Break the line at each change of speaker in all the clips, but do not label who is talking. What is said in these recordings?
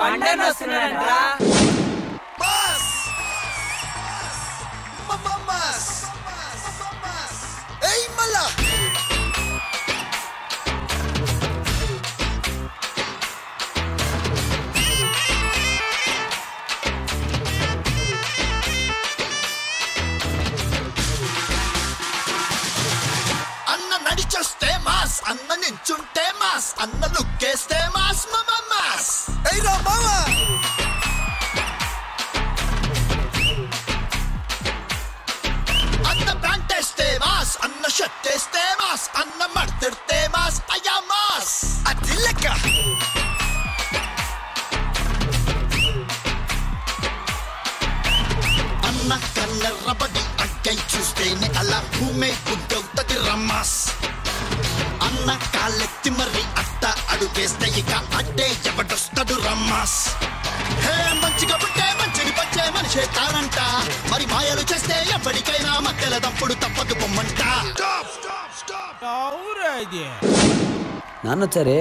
పండన వస్తున్నాడంట్రా.
అన్న నడిచొస్తే మాస్, అన్న నించుంటే మాస్, అన్న లుక్కేస్తే మాస్ మాస్. ఏయ్రా మామా అన్న ప్యాంట్ వేస్తే మాస్, అన్న షర్ట్ వేస్తే మాస్, అన్న మడతెడితే మాస్, అయ్యా మాస్. అది లెక్క అన్న కళ్ళెర్రబడి అక్కై చూస్తేనే అలా భూమే గుడ్డవుతది రమ్మాస్. అన్న కాళ్ళెత్తి మరి అట్ట అడుగేస్తే ఇక అడ్డే ఎవడొస్తాడు రమ్మాస్. హే మంచిగా పుట్టే మంచిని పచ్చే మనిషే తానంట, మరి మాయలు చేస్తే ఎప్పటికైనా మధ్యల తప్పుడు తప్పదు పొమ్మంట.
నాన్న వచ్చారే,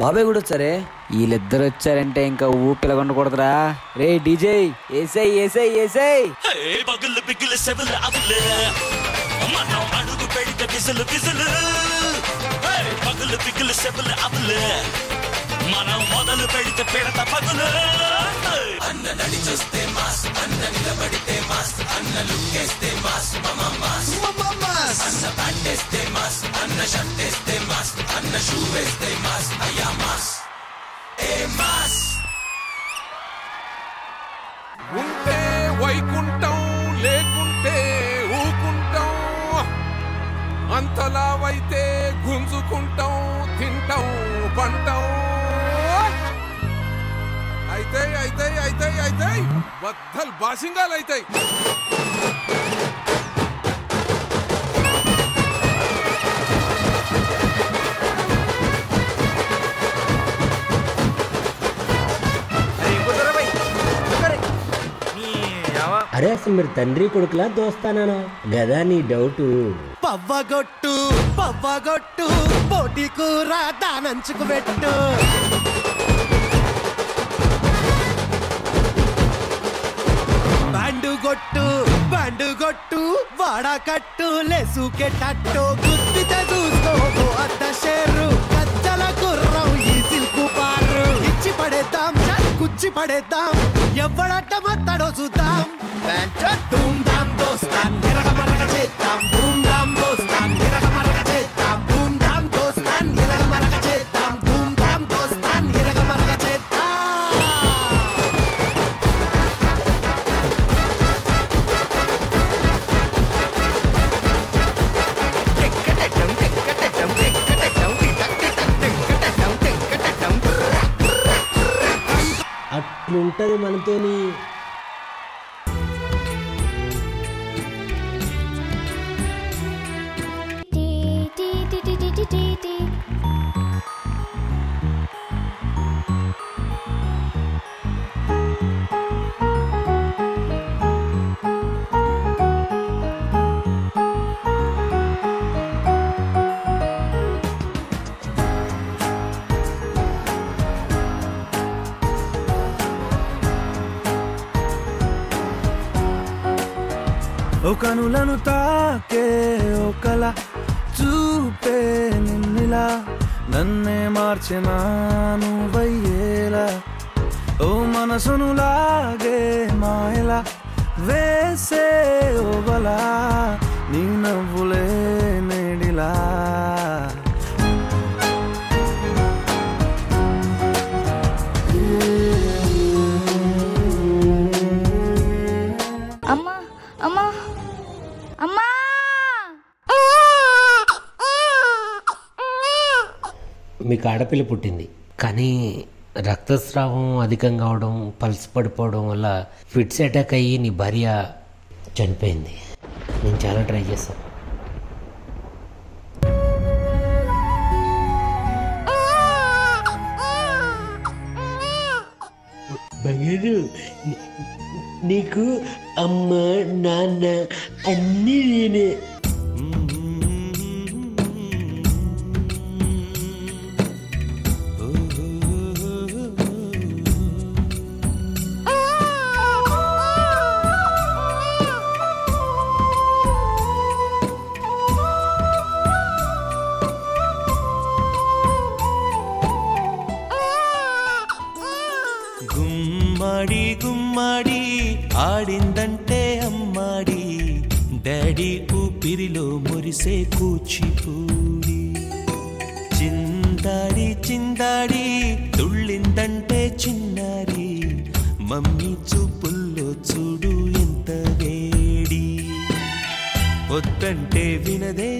బాబాయ్ కూడా వచ్చారే. వీళ్ళిద్దరు వచ్చారంటే ఇంకా ఊపిలగొండకూడదురా. రే డీజే ఏసై ఏసై ఏసై.
పగులు పిగులు సెవులు అవులు మనం అడుగు పెడితే విసులు విసులు. పగులు పిగులు సెవులు అవులు మనం మొదలు పెడితే పెడత పగులు. అన్న నడి చూస్తే మాస్, అన్న నిలబడితే మాస్, అన్న లుక్కేస్తే మాస్ మాస్. అన్న ప్యాంటేస్తే మాస్, అన్న షర్ట్ వేస్తే మాస్, అన్న షూ వేస్తే మాస్, అయ్యా మాస్. ఏ మాస్
ఉంటే వైకుంఠం, లేకుంటే ఊకుంటాం. అంతలావైతే గుంజుకుంటాం, తింటాం పంటాం. అయితే అయితే అయితే అయితే బద్దలు బాసింగాలు అవుతాయి.
అరే అసలు మీరు తండ్రి కొడుకులా దోస్తానా గదా నీ డౌట్?
పవ్వగొట్టు పవ్వగొట్టు పోటీ కూర దానంచుకు పెట్టు. బ్యాండుగొట్టు బ్యాండుగొట్టు వాడకట్టు లేసుకెట్టట్టు. గుద్దితే చూసుకో అద్ద షేరు కచ్చల గుర్రం ఈ సిల్కు పారు. ఇచ్చి పడేద్దాం కుచ్చి పడేద్దాం, ఎవడట్ట మొత్తడో చూద్దాం. ధూమ్ ధామ్ దోస్తాన్ నిరగ మరగ చేద్దాం, ధూమ్ ధామ్ దోస్తాన్ నిరగ మరగ చేద్దాం, ధూమ్ ధామ్ దోస్తాన్ నిరగ మరగ చేద్దాం, ధూమ్ ధామ్ దోస్తాన్ నిరగ మరగ చేద్దాం.
అట్లుంటది మనతోని.
ఓ కనులను తాకే ఓ కల చూపే నిన్నిలా, నన్నే మార్చెనా నువ్వయ్యేలా. ఓ మనసును లాగే మాయలా వేసే ఓ బలా, నీ నవ్వులే నేడిలా.
అమ్మా అమ్మా అమ్మా.
మీకు ఆడపిల్ల పుట్టింది, కానీ రక్తస్రావం అధికంగా అవడం, పల్స్ పడిపోవడం వల్ల ఫిట్స్ అటాక్ అయ్యి నీ భార్య చనిపోయింది. నేను చాలా ట్రై చేశాను. బంగారు, నీకు అమ్మ నాన్న అన్నీ నేనే.
గుమ్మాడి ఆడిందంటే అమ్మాడి డాడీ ఊపిరిలో మురిసే కూచిపూడి చిందాడి చిందాడి తుళ్ళిందంటే చిన్నారి మమ్మీ చూపుల్లో చూడు ఎంత వేడి వద్దంటే వినదే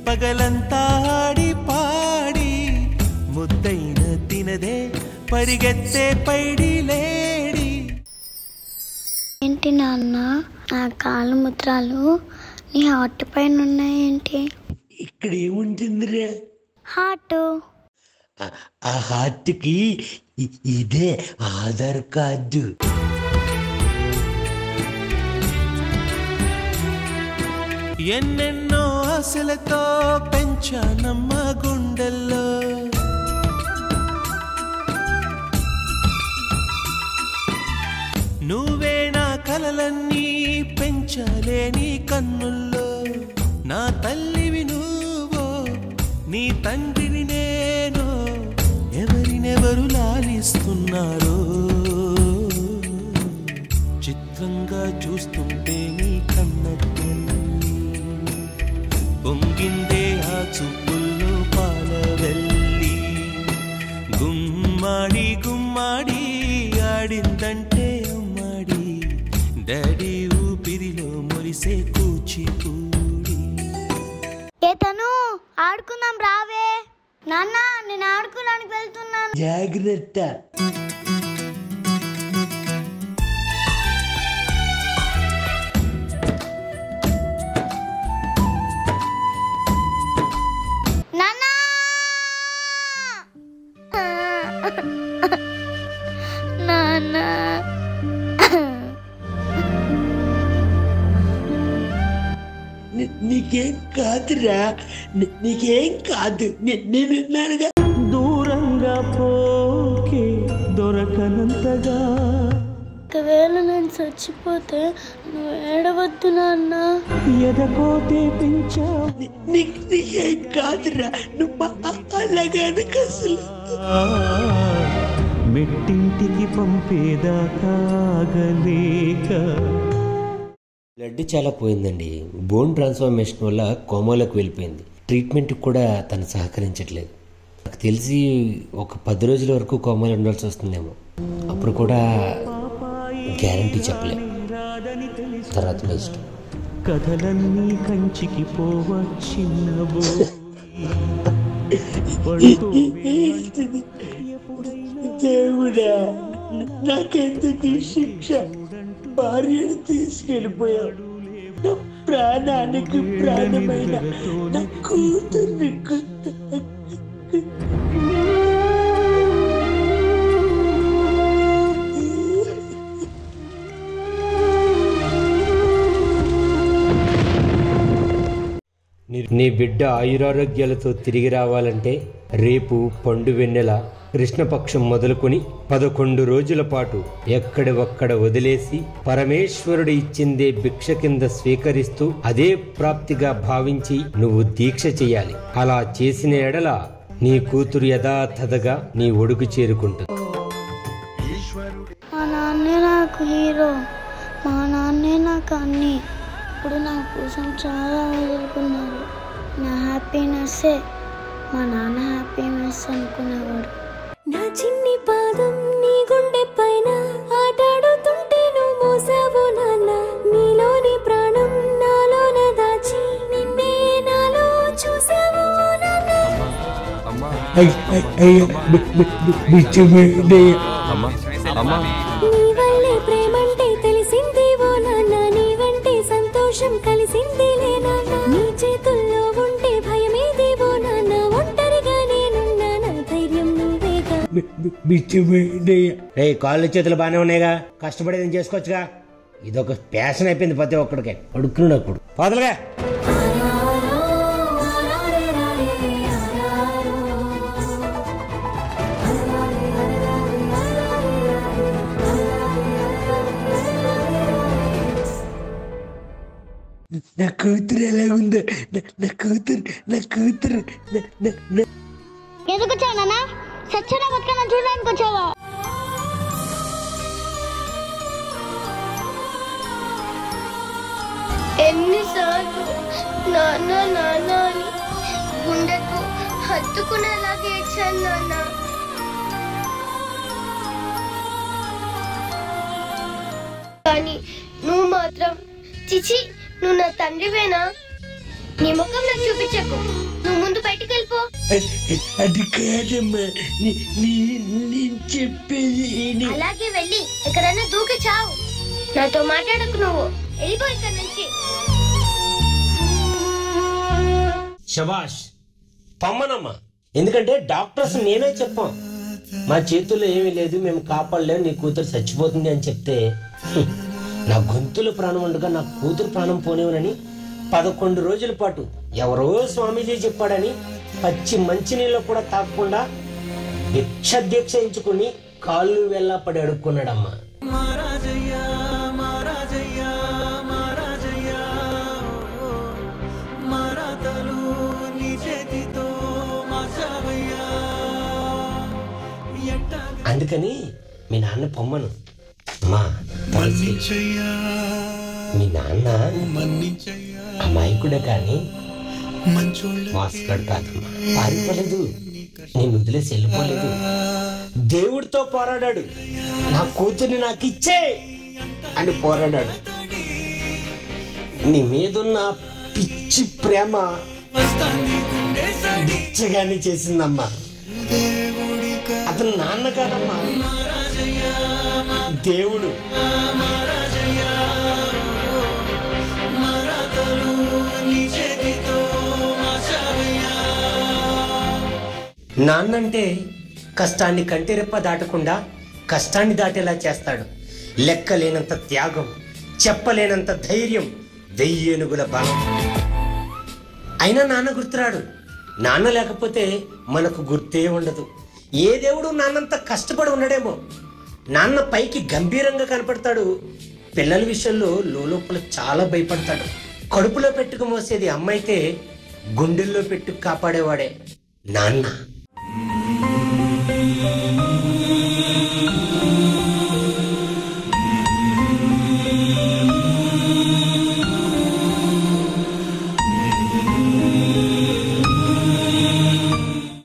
పగలంతా ఆడి పాడి ముద్దైన తినదే పరిగెత్తే పైడి లేడి.
ఏంటి నాన్న నా కాలు ముద్రాలు నీ హార్ట్ పైన ఉన్నాయేంటి?
ఇక్కడ ఏముంటుందిరా?
హార్ట్.
ఆ హార్ట్కి ఇదే ఆధార్ కార్డు.
ఎన్నెన్నో ఆశలతో పెంచానమ్మ గుండెల్లో నువ్వే నా కలలన్నీ పెంచాలే నీ కన్నుల్లో నా తల్లివి నువ్వో నీ తండ్రిని నేను ఎవరినెవరు లాలిస్తున్నారో చిత్రంగా చూస్తుంటే నీ కన్నె పొంగిందే ఆ చూపుల్లో పాలవెల్లి గుమ్మాడి గుమ్మాడి ఆడిందంటే అమ్మాడి డాడీ ఊపిరిలో మురిసే కూచిపూడి.
ఏ తను ఆడుకుందాం రావే. నాన్న నేను ఆడుకోడానికి వెళ్తున్నాను.
జాగ్రత్త. నీకేం కాదురా, నీకేం కాదు, నేనున్నానుగా.
దూరంగా పోకే దొరకనంతగా.
ఒకవేళ నేను చచ్చిపోతే నువ్వు ఏడవద్దు నాన్న.
ఎదకోతే పెంచావు.
నీకేం కాదురా, నువ్వు అలాగనక అసలు.
మెట్టింటికి పంపేదాకా ఆగలేక.
బ్లడ్ చాలా పోయిందండి. బోన్ ట్రాన్స్ఫర్మేషన్ వల్ల కోమాలోకి వెళ్ళిపోయింది. ట్రీట్మెంట్కి కూడా తను సహకరించట్లేదు. నాకు తెలిసి ఒక 10 రోజుల వరకు కోమాలో ఉండాల్సి వస్తుందేమో. అప్పుడు కూడా గ్యారంటీ చెప్పలేము. తర్వాత మీ ఇష్టం.
కథలన్నీ కంచికి పోవచ్చిన్నవో.
దేవుడా నాకెందుకు శిక్ష? భార్యను తీసుకెళ్ళిపోయాడు. నా ప్రాణానికి ప్రాణమైన నా కూతుర్ని నీ బిడ్డ ఆయురారోగ్యాలతో తిరిగి రావాలంటే రేపు పండు వెన్నెల కృష్ణపక్షం మొదలుకొని 11 రోజుల పాటు ఎక్కడొక్కడ వదిలేసి పరమేశ్వరుడు ఇచ్చిందే భిక్ష కింద స్వీకరిస్తూ అదే ప్రాప్తిగా భావించి నువ్వు దీక్ష చెయ్యాలి. అలా చేసిన ఎడల నీ కూతురు యథాతథగా నీ ఒడుగు చేరుకుంటుంది.
మా నాన్నే నాకు హీరో, మా నాన్నే నాకు అన్నీ. ఇప్పుడు నా కోసం చాలా వదులుకున్నారు. నా హ్యాపీనెస్సే మా నాన్న హ్యాపీనెస్ అనుకునేవాడు.
నా చిన్ని పాదం నీ గుండె పైన ఆటాడుతుంటే నువ్వు మోసావు నాన్న. నీలోని ప్రాణం నాలోన దాచి నిన్నే నాలో చూసావు నాన్న. నీ వల్లే ప్రేమంటే తెలిసింది ఓ నాన్న. నీ వంటే సంతోషం కలిసిందిలే నాన్న. నీ చేతుల్లో ఉంటే భయమేది ఓ నాన్న. ఒంటరిగా నేనున్నాను, ధైర్యం నువ్వేగా.
కాళ్ళు చేతులు బాగానే ఉన్నాయిగా, కష్టపడేది చేసుకోవచ్చుగా. ఇదొక ప్యాషన్ అయిపోయింది ప్రతి ఒక్కడికే. అడుక్కున్నాడు పాదలుగా. నా కూతురు ఎలా ఉందో, నా కూతురు
ఎందుకు వచ్చావు నాన్న? సచ్చనా బతుకన్నా చూడడానికి వచ్చావా? ఎన్నిసార్లు నాన్న నాన్న అని గుండెకు హత్తుకునేలాగా ఏడ్చాను నాన్న. కానీ నువ్వు మాత్రం చిచి, నువ్వు నా తండ్రివేనా? నీ ముఖం నాకు చూపించకు, నువ్వు ముందు బయటికి వెళ్ళిపో.
అది కాదమ్మా, నేను చెప్పేది.
అలాగే వెళ్ళి ఎక్కడైనా దూకి చావు. నాతో మాట్లాడకు, నువ్వు వెళ్ళిపో ఇక్కడ నుంచి.
శబాష్, పమ్మనమ్మా. ఎందుకంటే డాక్టర్స్ నేనే చెప్పాం, మా చేతుల్లో ఏమీ లేదు, మేము కాపాడలేము, నీ కూతురు చచ్చిపోతుంది అని చెప్తే నా గొంతులో ప్రాణం ఉండగా నా కూతురు ప్రాణం పోనివనని 11 రోజుల పాటు ఎవరో స్వామీజీ చెప్పాడని పచ్చి మంచినీళ్ళు కూడా తాగకుండా దీక్ష ఎంచుకుని కాళ్ళు వెళ్ళా పడి అడుక్కున్నాడమ్మా. అందుకని మీ నాన్న పొమ్మను. అమ్మా మీ నాన్న అమాయకుడే కానీ మోసగాడు కాదమ్మా. పారిపోలేదు, నేను వదిలేసి వెళ్ళిపోలేదు. దేవుడితో పోరాడాడు, నా కూతుర్ని నాకు ఇచ్చే అని పోరాడాడు. నీ మీదున్న పిచ్చి ప్రేమ పిచ్చిగాని చేసిందమ్మా. అతను నాన్న కాదమ్మా, దేవుడు. నాన్నంటే కష్టాన్ని కంటిరెప్ప దాటకుండా కష్టాన్ని దాటేలా చేస్తాడు. లెక్కలేనంత త్యాగం, చెప్పలేనంత ధైర్యం, 1000 ఏనుగుల బలం. అయినా నాన్న గుర్తురాడు. నాన్న లేకపోతే మనకు గుర్తే ఉండదు. ఏ దేవుడు నాన్నంత కష్టపడి ఉండడేమో. నాన్న పైకి గంభీరంగా కనపడతాడు, పిల్లల విషయంలో లోపల చాలా భయపడతాడు. కడుపులో పెట్టుకు మోసేది అమ్మ అయితే గుండెల్లో పెట్టుకు కాపాడేవాడే నాన్న.